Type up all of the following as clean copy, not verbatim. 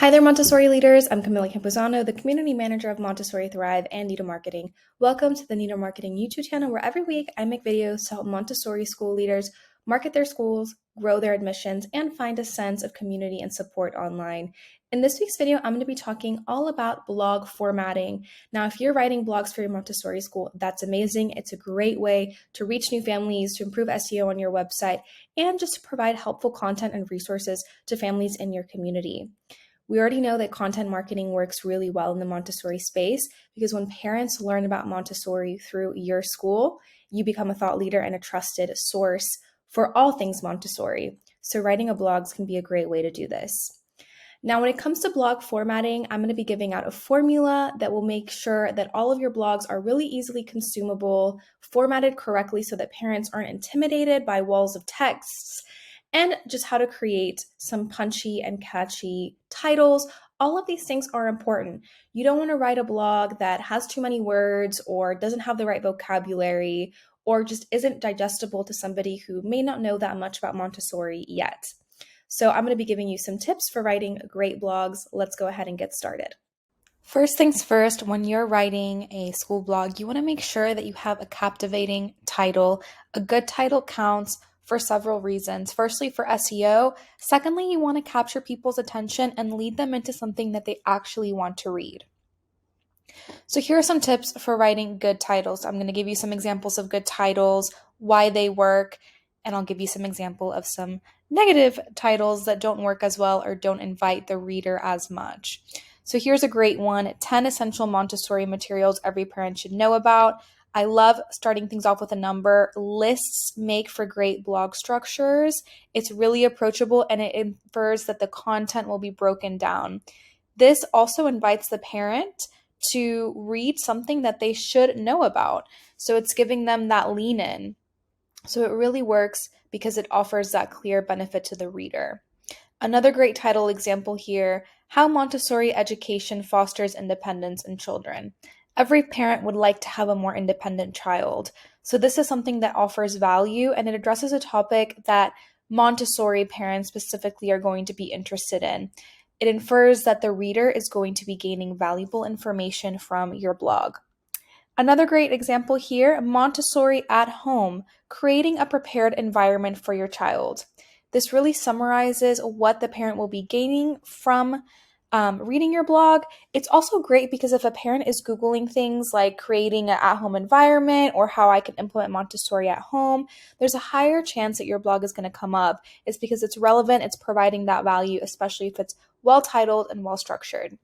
Hi there, Montessori leaders. I'm Camila Campuzano, the community manager of Montessori Thrive and Nido Marketing. Welcome to the Nido Marketing YouTube channel, where every week I make videos to help Montessori school leaders market their schools, grow their admissions, and find a sense of community and support online. In this week's video, I'm going to be talking all about blog formatting. Now, if you're writing blogs for your Montessori school, that's amazing. It's a great way to reach new families, to improve SEO on your website, and just to provide helpful content and resources to families in your community. We already know that content marketing works really well in the Montessori space because when parents learn about Montessori through your school, you become a thought leader and a trusted source for all things Montessori. So writing a blog can be a great way to do this. Now, when it comes to blog formatting, I'm going to be giving out a formula that will make sure that all of your blogs are really easily consumable, formatted correctly so that parents aren't intimidated by walls of texts, and just how to create some punchy and catchy titles. All of these things are important. You don't want to write a blog that has too many words or doesn't have the right vocabulary or just isn't digestible to somebody who may not know that much about Montessori yet. So I'm going to be giving you some tips for writing great blogs. Let's go ahead and get started. First things first, when you're writing a school blog, you want to make sure that you have a captivating title. A good title counts for several reasons. Firstly, for SEO. Secondly, you want to capture people's attention and lead them into something that they actually want to read. So here are some tips for writing good titles. I'm going to give you some examples of good titles, why they work, and I'll give you some example of some negative titles that don't work as well or don't invite the reader as much. So here's a great one, 10 essential Montessori materials every parent should know about. I love starting things off with a number. Lists make for great blog structures. It's really approachable and it infers that the content will be broken down. This also invites the parent to read something that they should know about. So it's giving them that lean in. So it really works because it offers that clear benefit to the reader. Another great title example here, How Montessori Education Fosters Independence in Children. Every parent would like to have a more independent child. So this is something that offers value and it addresses a topic that Montessori parents specifically are going to be interested in. It infers that the reader is going to be gaining valuable information from your blog. Another great example here, Montessori at home, creating a prepared environment for your child. This really summarizes what the parent will be gaining from reading your blog. It's also great because if a parent is Googling things like creating an at-home environment or how I can implement Montessori at home, there's a higher chance that your blog is going to come up. It's because it's relevant, it's providing that value, especially if it's well-titled and well-structured.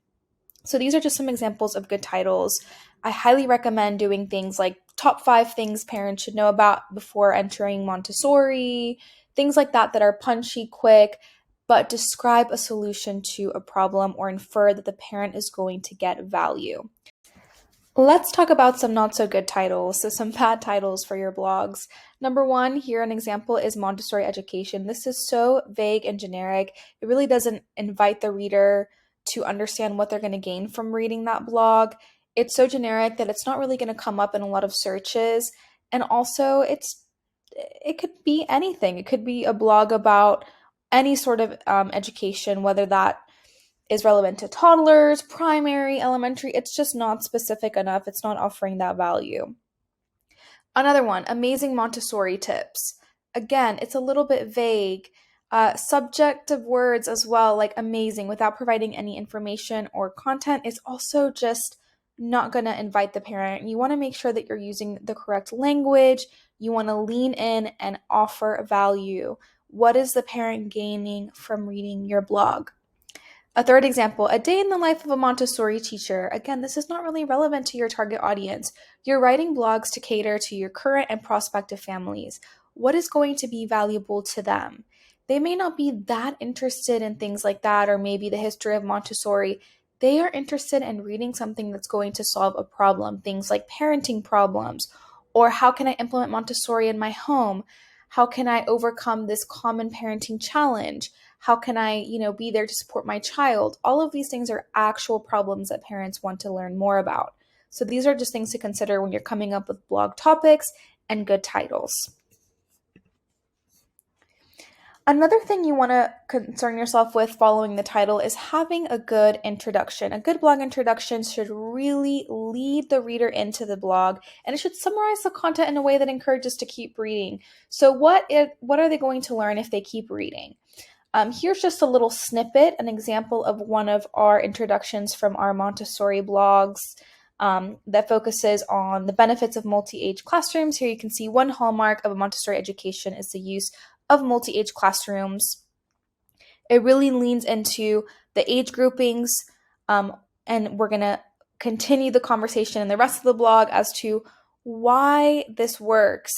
So these are just some examples of good titles. I highly recommend doing things like top 5 things parents should know about before entering Montessori, things like that that are punchy, quick, but describe a solution to a problem or infer that the parent is going to get value. Let's talk about some not so good titles, so some bad titles for your blogs. Number 1, here an example is Montessori Education. This is so vague and generic. It really doesn't invite the reader to understand what they're going to gain from reading that blog. It's so generic that it's not really going to come up in a lot of searches. And also it could be anything. It could be a blog about any sort of education, whether that is relevant to toddlers, primary, elementary. It's just not specific enough. It's not offering that value. Another one, amazing Montessori tips. Again, it's a little bit vague. Subjective words as well, like amazing, without providing any information or content, is also just not going to invite the parent. You want to make sure that you're using the correct language. You want to lean in and offer value. What is the parent gaining from reading your blog? A third example, a day in the life of a Montessori teacher. Again, this is not really relevant to your target audience. You're writing blogs to cater to your current and prospective families. What is going to be valuable to them? They may not be that interested in things like that, or maybe the history of Montessori. They are interested in reading something that's going to solve a problem, things like parenting problems, or how can I implement Montessori in my home? How can I overcome this common parenting challenge? How can I, be there to support my child? All of these things are actual problems that parents want to learn more about. So these are just things to consider when you're coming up with blog topics and good titles. Another thing you want to concern yourself with following the title is having a good introduction. A good blog introduction should really lead the reader into the blog, and it should summarize the content in a way that encourages to keep reading. So what are they going to learn if they keep reading? Here's just a little snippet, an example of one of our introductions from our Montessori blogs that focuses on the benefits of multi-age classrooms. Here you can see one hallmark of a Montessori education is the use of multi-age classrooms. It really leans into the age groupings, and we're going to continue the conversation in the rest of the blog as to why this works.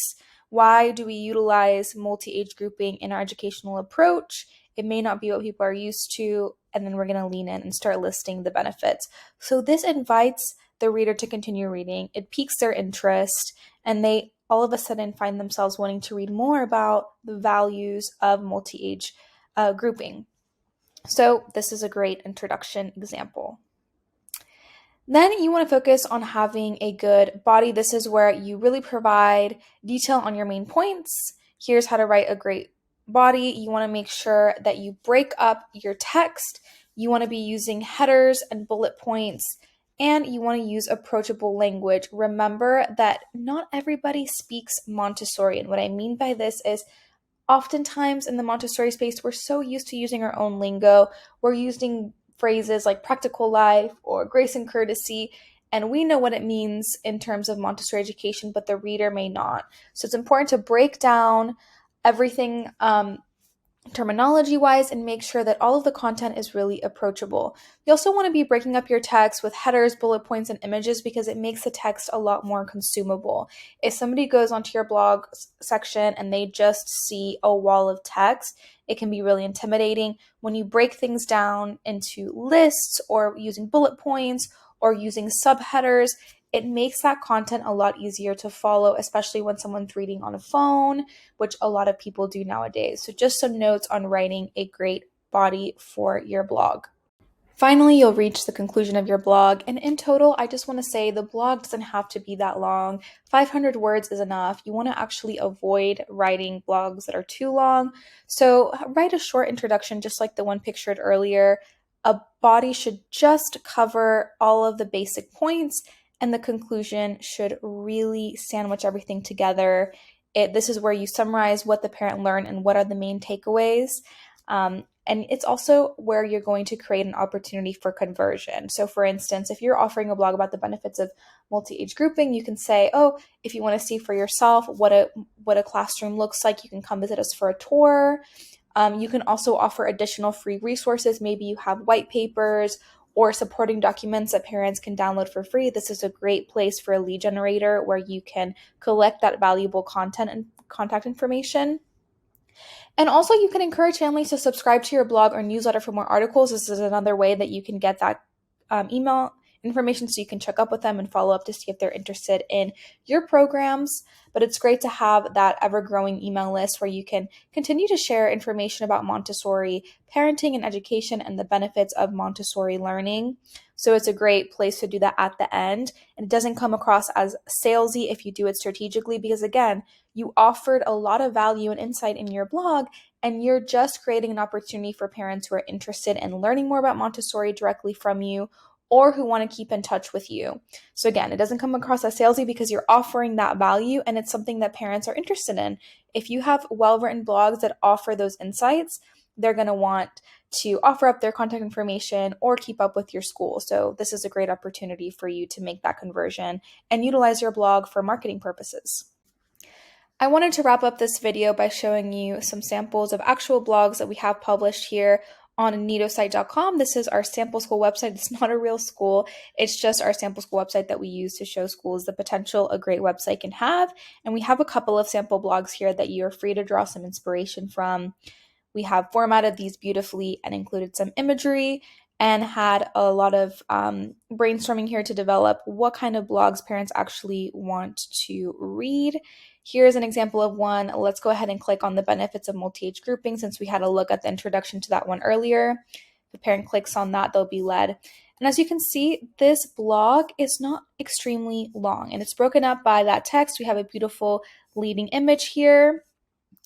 Why do we utilize multi-age grouping in our educational approach? It may not be what people are used to, and then we're going to lean in and start listing the benefits. So this invites the reader to continue reading. It piques their interest, and they all of a sudden find themselves wanting to read more about the values of multi-age grouping. So this is a great introduction example. Then you want to focus on having a good body. This is where you really provide detail on your main points. Here's how to write a great body. You want to make sure that you break up your text. You want to be using headers and bullet points, and you want to use approachable language. Remember that not everybody speaks Montessori, and what I mean by this is oftentimes in the Montessori space, we're so used to using our own lingo. We're using phrases like practical life or grace and courtesy, and we know what it means in terms of Montessori education, but the reader may not. So it's important to break down everything terminology-wise and make sure that all of the content is really approachable. You also want to be breaking up your text with headers, bullet points, and images because it makes the text a lot more consumable. If somebody goes onto your blog section and they just see a wall of text, it can be really intimidating. When you break things down into lists or using bullet points or using subheaders, it makes that content a lot easier to follow, especially when someone's reading on a phone, which a lot of people do nowadays. So just some notes on writing a great body for your blog. Finally, you'll reach the conclusion of your blog, and in total, I just want to say the blog doesn't have to be that long. 500 words is enough. You want to actually avoid writing blogs that are too long. So write a short introduction, just like the one pictured earlier. A body should just cover all of the basic points, and the conclusion should really sandwich everything together. This is where you summarize what the parent learned and what are the main takeaways. And it's also where you're going to create an opportunity for conversion. So for instance, if you're offering a blog about the benefits of multi-age grouping, you can say, oh, if you want to see for yourself what a classroom looks like, you can come visit us for a tour. You can also offer additional free resources. Maybe you have white papers or supporting documents that parents can download for free. This is a great place for a lead generator where you can collect that valuable content and contact information. And also, you can encourage families to subscribe to your blog or newsletter for more articles. This is another way that you can get that email information so you can check up with them and follow up to see if they're interested in your programs. But it's great to have that ever-growing email list where you can continue to share information about Montessori parenting and education and the benefits of Montessori learning. So it's a great place to do that at the end. And it doesn't come across as salesy if you do it strategically because, again, you offered a lot of value and insight in your blog, and you're just creating an opportunity for parents who are interested in learning more about Montessori directly from you or who want to keep in touch with you. So again, it doesn't come across as salesy because you're offering that value and it's something that parents are interested in. If you have well-written blogs that offer those insights, they're going to want to offer up their contact information or keep up with your school. So this is a great opportunity for you to make that conversion and utilize your blog for marketing purposes. I wanted to wrap up this video by showing you some samples of actual blogs that we have published here on nidosite.com. This is our sample school website. It's not a real school. It's just our sample school website that we use to show schools the potential a great website can have. And we have a couple of sample blogs here that you're free to draw some inspiration from. We have formatted these beautifully and included some imagery and had a lot of brainstorming here to develop what kind of blogs parents actually want to read. Here's an example of one. Let's go ahead and click on the benefits of multi-age grouping since we had a look at the introduction to that one earlier. If a parent clicks on that, they'll be led. And as you can see, this blog is not extremely long and it's broken up by that text. We have a beautiful leading image here.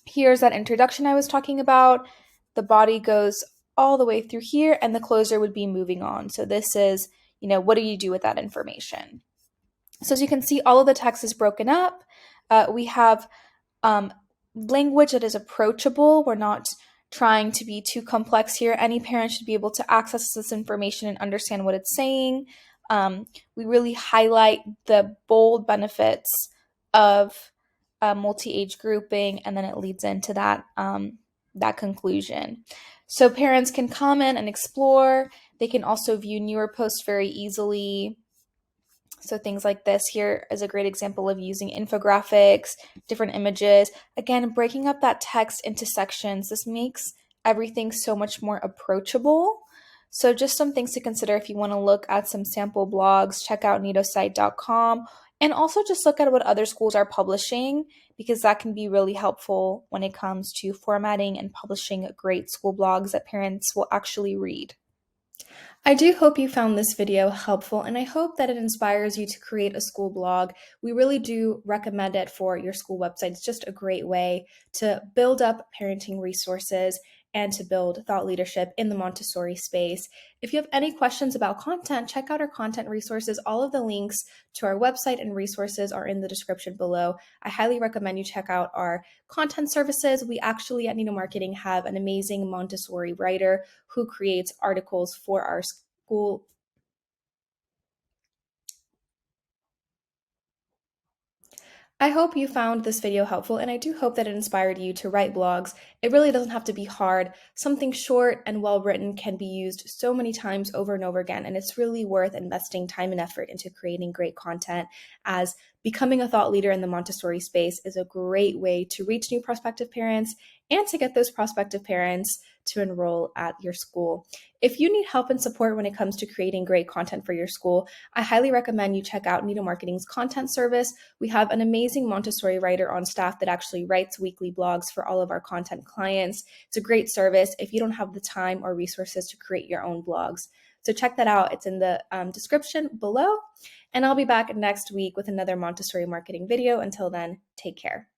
Here's that introduction I was talking about. The body goes all the way through here, and the closer would be moving on. So this is, what do you do with that information? So as you can see, all of the text is broken up. We have language that is approachable. We're not trying to be too complex here. Any parent should be able to access this information and understand what it's saying. We really highlight the bold benefits of multi-age grouping, and then it leads into that conclusion. So parents can comment and explore. They can also view newer posts very easily. So things like this here is a great example of using infographics, different images. Again, breaking up that text into sections. This makes everything so much more approachable. So just some things to consider if you want to look at some sample blogs, check out nidosite.com, and also just look at what other schools are publishing, because that can be really helpful when it comes to formatting and publishing great school blogs that parents will actually read. I do hope you found this video helpful, and I hope that it inspires you to create a school blog. We really do recommend it for your school website. It's just a great way to build up parenting resources and to build thought leadership in the Montessori space. If you have any questions about content, check out our content resources. All of the links to our website and resources are in the description below. I highly recommend you check out our content services. We actually at Nido Marketing have an amazing Montessori writer who creates articles for our school. I hope you found this video helpful, and I do hope that it inspired you to write blogs. It really doesn't have to be hard. Something short and well written can be used so many times over and over again, and it's really worth investing time and effort into creating great content, as becoming a thought leader in the Montessori space is a great way to reach new prospective parents and to get those prospective parents to enroll at your school. If you need help and support when it comes to creating great content for your school, I highly recommend you check out Nido Marketing's content service. We have an amazing Montessori writer on staff that actually writes weekly blogs for all of our content clients. It's a great service if you don't have the time or resources to create your own blogs. So check that out. It's in the description below. And I'll be back next week with another Montessori marketing video. Until then, take care.